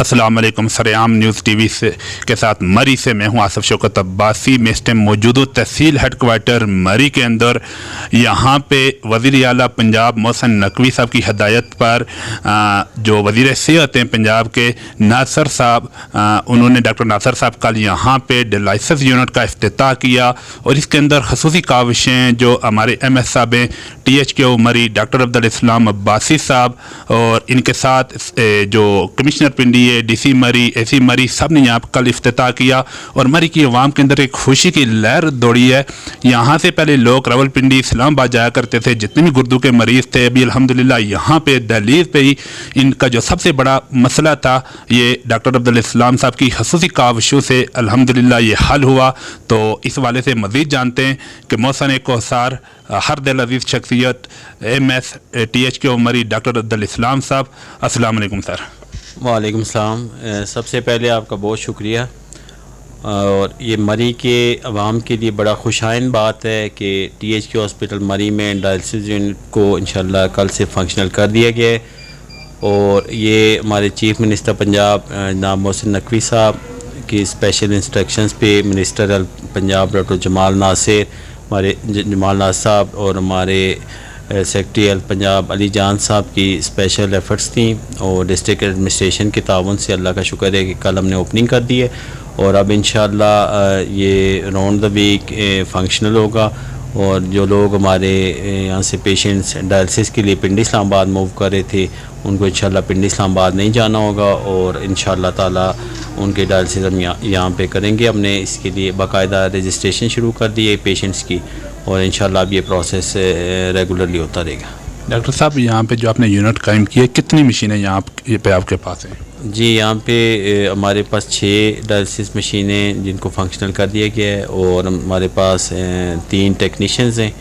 अस्सलाम वालेकुम। सरेआम न्यूज़ टीवी से के साथ मरी से मैं हूं आसिफ शौकत अब्बासी। मैं इस टाइम मौजूद हूँ तहसील हेडक्वार्टर मरी के अंदर। यहाँ पे वज़ीर आला पंजाब मोहसिन नकवी साहब की हदायत पर जो वज़ीर सेहत हैं पंजाब के नासर साहब, उन्होंने डॉक्टर नासर साहब कल यहाँ पे डायलिसिस यूनिट का इफ्तिताह किया और इसके अंदर खसूसी काविशें जो हमारे MS साहब हैं THQ मरी डॉक्टर अब्दुल इस्लाम अब्बासी साहब और इनके साथ जो कमिश्नर पिंडी DC मरी AC मरी सब ने यहाँ कल इफ्तिताह किया और मरी की आवाम के अंदर एक खुशी की लहर दौड़ी है। यहाँ से पहले लोग रावलपिंडी इस्लामाबाद जाया करते थे, जितने भी गुर्दों के मरीज़ थे। अभी अल्हम्दुलिल्लाह यहाँ पे दहलीज पे ही इनका जो सबसे बड़ा मसला था ये डॉक्टर अब्दुल इस्लाम साहब की खसूसी काविशों से अल्हम्दुलिल्लाह ये हल हुआ। तो इस वाले से मज़ीद जानते हैं कि मोहसिन कोसार हर दिल अजीज़ शख्सियत MS THQ मरी डॉक्टर अब्दुल इस्लाम साहब, अस्सलाम वालेकुम सर। वालेकुम सलाम। सबसे पहले आपका बहुत शुक्रिया। और ये मरी के अवाम के लिए बड़ा खुशाइन बात है कि THQ हॉस्पिटल मरी में डायलिसिस यूनिट को इंशाल्लाह कल से फंक्शनल कर दिया गया है। और ये हमारे चीफ मिनिस्टर पंजाब जनाब मोहसिन नकवी साहब की स्पेशल इंस्ट्रक्शंस पे मिनिस्टर पंजाब डॉक्टर जमाल नासिर, हमारे जमाल नासिर साहब और हमारे सेक्रेटरी पंजाब अली जान साहब की स्पेशल एफ़र्ट्स थी और डिस्ट्रिक्ट एडमिनिस्ट्रेशन के ताउन से अल्लाह का शुक्र है कि कल हमने ओपनिंग कर दी है और अब इंशाअल्लाह ये राउंड द वीक फंक्शनल होगा। और जो लोग हमारे यहाँ से पेशेंट्स डायलिसिस के लिए पिंडी इस्लामाबाद मूव कर रहे थे उनको इंशाअल्लाह पिंडी इस्लामाबाद नहीं जाना होगा और इंशाअल्लाह ताला उनके डायलिसिस हम यहाँ पे करेंगे। हमने इसके लिए बाकायदा रजिस्ट्रेशन शुरू कर दी है पेशेंट्स की और इंशाअल्लाह अब ये प्रोसेस रेगुलरली होता रहेगा। डॉक्टर साहब यहाँ पे जो आपने यूनिट कायम की है, कितनी मशीनें यहाँ पे आपके पास हैं? जी, यहाँ पे हमारे पास 6 डायलिसिस मशीनें जिनको फंक्शनल कर दिया गया है और हमारे पास 3 टेक्नीशियंस हैं,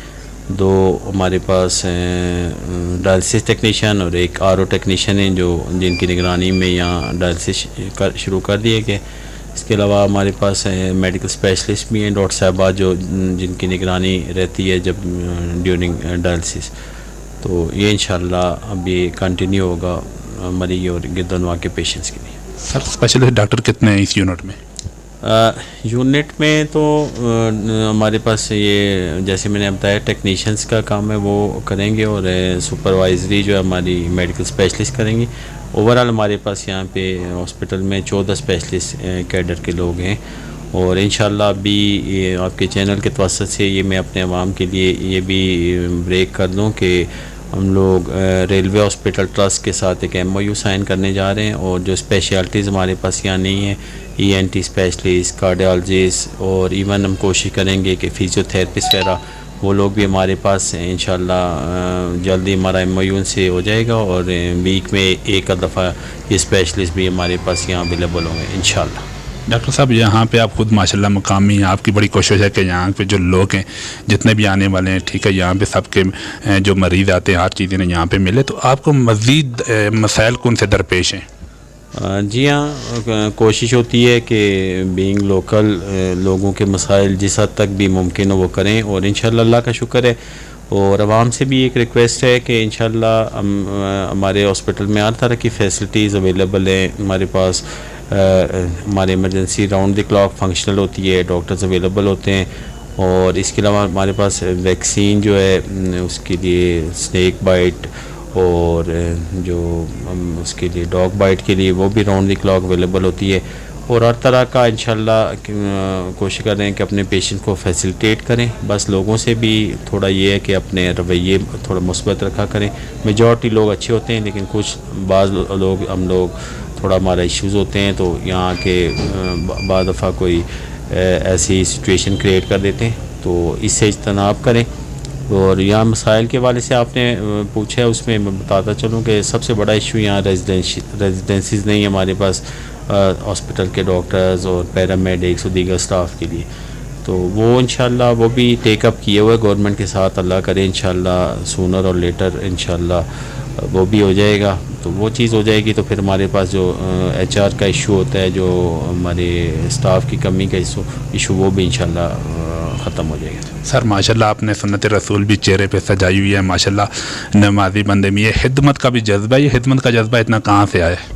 2 हमारे पास डायलिसिस टेक्नीशियन और एक RO टेक्नीशियन हैं जो जिनकी निगरानी में यहाँ डायलिसिस शुरू कर दिए गए। इसके अलावा हमारे पास मेडिकल स्पेशलिस्ट भी हैं डॉक्टर साहबा जो जिनकी निगरानी रहती है जब ड्यूरिंग डायलिसिस। तो ये इंशाल्लाह अब ये कंटिन्यू होगा मरी और गिरदनवा के पेशेंट्स के लिए। सर स्पेशलिस्ट डॉक्टर कितने हैं इस यूनिट में? यूनिट में तो हमारे पास ये जैसे मैंने बताया टेक्नीशियंस का काम है वो करेंगे और सुपरवाइजरी जो है हमारी मेडिकल स्पेशलिस्ट करेंगी। ओवरऑल हमारे पास यहाँ पे हॉस्पिटल में 14 स्पेशलिस्ट कैडर के लोग हैं और इंशाल्लाह अभी ये आपके चैनल के तवस्सुत से ये मैं अपने अवाम के लिए ये भी ब्रेक कर दूँ कि हम लोग रेलवे हॉस्पिटल ट्रस्ट के साथ एक MOU साइन करने जा रहे हैं और जो स्पेशलिटीज़ हमारे पास यहाँ नहीं है ENT स्पेशलिस्ट, कार्डियोलॉजिस्ट और इवन हम कोशिश करेंगे कि फिजियोथेरेपिस्ट वगैरह वो लोग भी हमारे पास इंशाल्लाह जल्दी हमारा MOU से हो जाएगा और वीक में एक दफ़ा ये स्पेशलिस्ट भी हमारे पास यहाँ अवेलेबल होंगे इंशाल्लाह। डॉक्टर साहब यहाँ पे आप खुद माशाल्लाह मकामी हैं, आपकी बड़ी कोशिश है कि यहाँ पे जो लोग हैं जितने भी आने वाले हैं, ठीक है, यहाँ पे सबके जो मरीज़ आते हैं हर चीज़ इन्हें यहाँ पे मिले। तो आपको मज़ीद मसाइल कौन से दरपेश हैं? जी हाँ, कोशिश होती है कि बीइंग लोकल लोगों के मसाइल जिस हद तक भी मुमकिन हो वो करें और इंशाल्लाह अल्लाह का शुक्र है। और आवाम से भी एक रिक्वेस्ट है कि इंशाल्लाह हमारे हॉस्पिटल में हर तरह की फैसिलिटीज़ अवेलेबल हैं। हमारे पास हमारे emergency round the clock functional होती है, डॉक्टर्स अवेलेबल होते हैं और इसके अलावा हमारे पास वैक्सीन जो है उसके लिए स्नेक बाइट और जो उसके लिए डॉग बाइट के लिए वो भी राउंड द क्लॉक अवेलेबल होती है और हर तरह का इंशाल्लाह कोशिश कर रहे हैं कि अपने पेशेंट को फैसिलिटेट करें। बस लोगों से भी थोड़ा ये है कि अपने रवैये थोड़ा मुस्बत रखा करें। मेजॉरिटी लोग अच्छे होते हैं लेकिन कुछ बाज़ लोग हम लोग थोड़ा हमारा इश्यूज़ होते हैं तो यहाँ के बाद दफ़ा कोई ऐसी सिचुएशन क्रिएट कर देते हैं, तो इससे इज्तनाब करें। और यहाँ मसाइल के वाले से आपने पूछा है उसमें मैं बताता चलूँ कि सबसे बड़ा इशू यहाँ रेजिडेंसीज़ नहीं है हमारे पास हॉस्पिटल के डॉक्टर्स और पैरामेडिक्स और दीगर स्टाफ के लिए। तो वो इंशाल्लाह वो भी टेकअप किए हुए गवर्नमेंट के साथ, अल्लाह करे इंशाल्लाह सूनर और लेटर इंशाल्लाह वो भी हो जाएगा। तो वो चीज़ हो जाएगी तो फिर हमारे पास जो HR का इशू होता है, जो हमारे स्टाफ की कमी का इशू वो भी इंशाल्लाह ख़त्म हो जाएगा। सर माशाल्लाह आपने सुन्नत रसूल भी चेहरे पे सजाई हुई है माशाल्लाह, नमाजी बंदे में ये खिदमत का भी जज्बा, ये खिदमत का जज्बा इतना कहाँ से आया है?